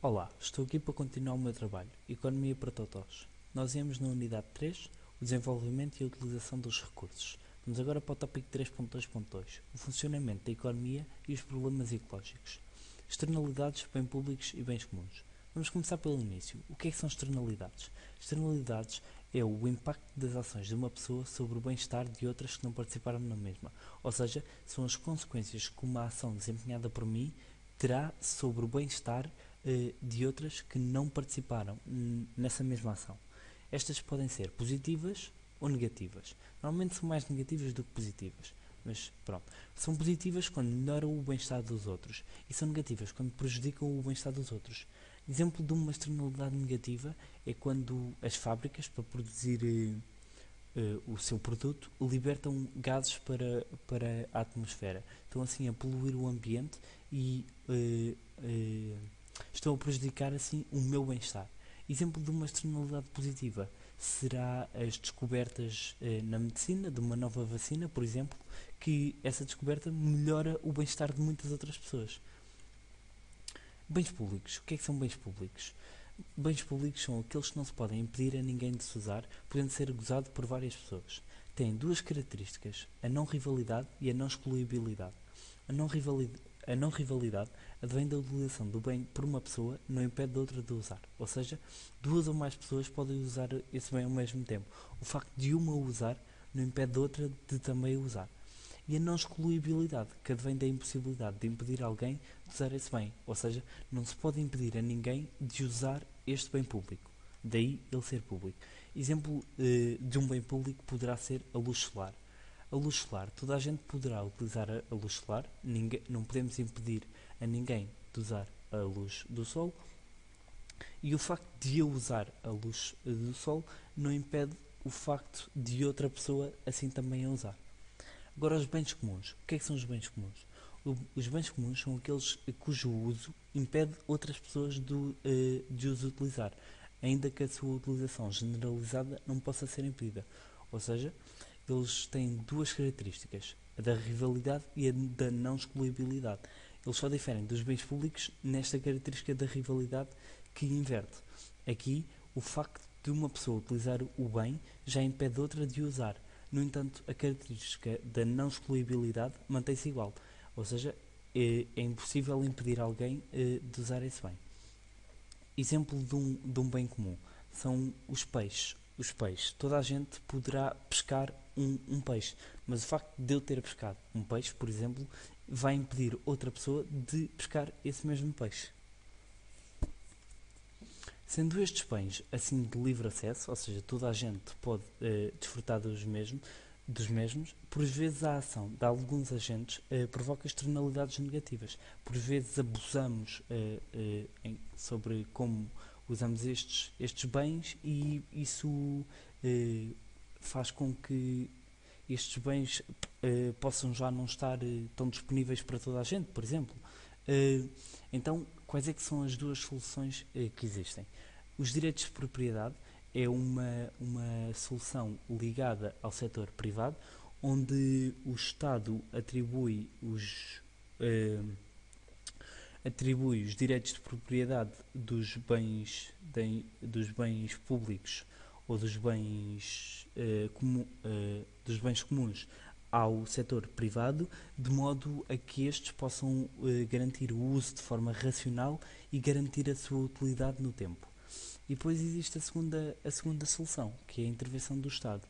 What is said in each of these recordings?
Olá, estou aqui para continuar o meu trabalho, Economia para Totós. Nós íamos na unidade 3, o desenvolvimento e a utilização dos recursos. Vamos agora para o tópico 3.2.2, o funcionamento da economia e os problemas ecológicos. Externalidades, bens públicos e bens comuns. Vamos começar pelo início. O que é que são externalidades? Externalidades é o impacto das ações de uma pessoa sobre o bem-estar de outras que não participaram na mesma. Ou seja, são as consequências que uma ação desempenhada por mim terá sobre o bem-estar de outras que não participaram nessa mesma ação. Estas podem ser positivas ou negativas. Normalmente são mais negativas do que positivas, mas pronto. São positivas quando melhoram o bem-estar dos outros e são negativas quando prejudicam o bem-estar dos outros. Exemplo de uma externalidade negativa é quando as fábricas, para produzir o seu produto, libertam gases para a atmosfera. Estão assim a poluir o ambiente e estão a prejudicar assim o meu bem-estar. Exemplo de uma externalidade positiva será as descobertas na medicina, de uma nova vacina, por exemplo, que essa descoberta melhora o bem-estar de muitas outras pessoas. Bens públicos. O que é que são bens públicos? Bens públicos são aqueles que não se podem impedir a ninguém de se usar, podendo ser gozado por várias pessoas. Têm duas características, a não rivalidade e a não excluibilidade. A não rivalidade advém da utilização do bem por uma pessoa, não impede de outra de usar. Ou seja, duas ou mais pessoas podem usar esse bem ao mesmo tempo. O facto de uma usar não impede de outra de também usar. E a não excluibilidade, que advém da impossibilidade de impedir alguém de usar esse bem. Ou seja, não se pode impedir a ninguém de usar este bem público. Daí ele ser público. Exemplo de um bem público poderá ser a luz solar. A luz solar, toda a gente poderá utilizar a luz solar, não podemos impedir a ninguém de usar a luz do sol, e o facto de eu usar a luz do sol não impede o facto de outra pessoa assim também a usar. Agora, os bens comuns. O que é que são os bens comuns? Os bens comuns são aqueles cujo uso impede outras pessoas de os utilizar, ainda que a sua utilização generalizada não possa ser impedida. Ou seja, eles têm duas características, a da rivalidade e a da não excluibilidade. Eles só diferem dos bens públicos nesta característica da rivalidade que inverte. Aqui, o facto de uma pessoa utilizar o bem já impede outra de o usar. No entanto, a característica da não excluibilidade mantém-se igual. Ou seja, é impossível impedir alguém de usar esse bem. Exemplo de um bem comum são os peixes. Os peixes. Toda a gente poderá pescar um peixe, mas o facto de eu ter pescado um peixe, por exemplo, vai impedir outra pessoa de pescar esse mesmo peixe. Sendo estes bens assim de livre acesso, ou seja, toda a gente pode desfrutar dos mesmos, por vezes a ação de alguns agentes provoca externalidades negativas. Por vezes abusamos sobre como usamos estes bens e isso faz com que estes bens possam já não estar tão disponíveis para toda a gente, por exemplo. Então, quais é que são as duas soluções que existem? Os direitos de propriedade é uma solução ligada ao setor privado, onde o Estado atribui os direitos de propriedade dos bens públicos ou dos bens comuns ao setor privado, de modo a que estes possam garantir o uso de forma racional e garantir a sua utilidade no tempo. E depois existe a segunda solução, que é a intervenção do Estado.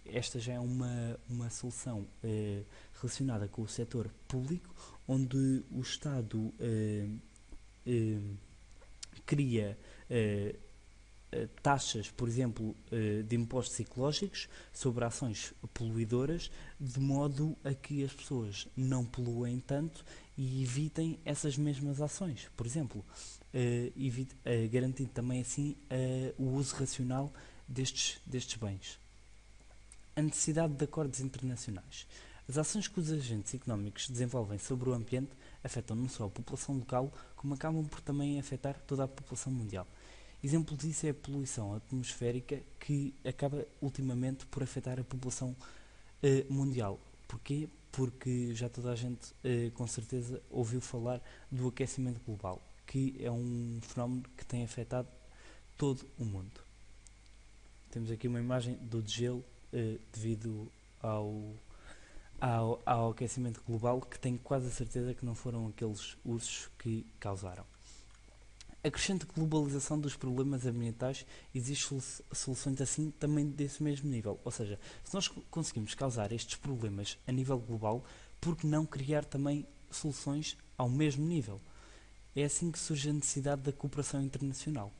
Esta já é uma solução relacionada com o setor público, onde o Estado cria taxas, por exemplo, de impostos ecológicos sobre ações poluidoras, de modo a que as pessoas não poluem tanto e evitem essas mesmas ações. Por exemplo, garantindo também assim o uso racional destes bens. A necessidade de acordos internacionais. As ações que os agentes económicos desenvolvem sobre o ambiente afetam não só a população local, como acabam por também afetar toda a população mundial. Exemplo disso é a poluição atmosférica, que acaba ultimamente por afetar a população mundial. Porquê? Porque já toda a gente com certeza ouviu falar do aquecimento global, que é um fenómeno que tem afetado todo o mundo. Temos aqui uma imagem do degelo devido ao aquecimento global, que tenho quase a certeza que não foram aqueles ursos que causaram. A crescente globalização dos problemas ambientais, existem soluções assim também desse mesmo nível. Ou seja, se nós conseguimos causar estes problemas a nível global, por que não criar também soluções ao mesmo nível? É assim que surge a necessidade da cooperação internacional.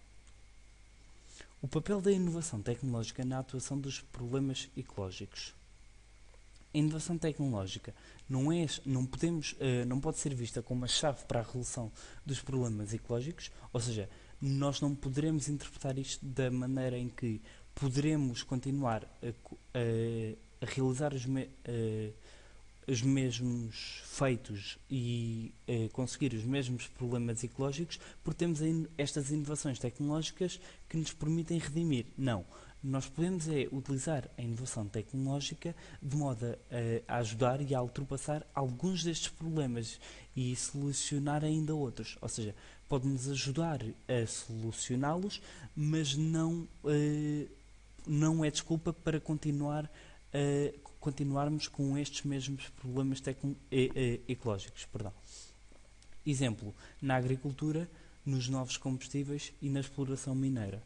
O papel da inovação tecnológica na atuação dos problemas ecológicos. A inovação tecnológica não pode ser vista como a chave para a resolução dos problemas ecológicos, ou seja, nós não poderemos interpretar isto da maneira em que poderemos continuar a realizar os mesmos feitos e conseguir os mesmos problemas ecológicos porque temos estas inovações tecnológicas que nos permitem redimir. Não. Nós podemos utilizar a inovação tecnológica de modo a ajudar e a ultrapassar alguns destes problemas e solucionar ainda outros. Ou seja, pode-nos ajudar a solucioná-los, mas não é desculpa para continuarmos com estes mesmos problemas ecológicos. Exemplo, na agricultura, nos novos combustíveis e na exploração mineira.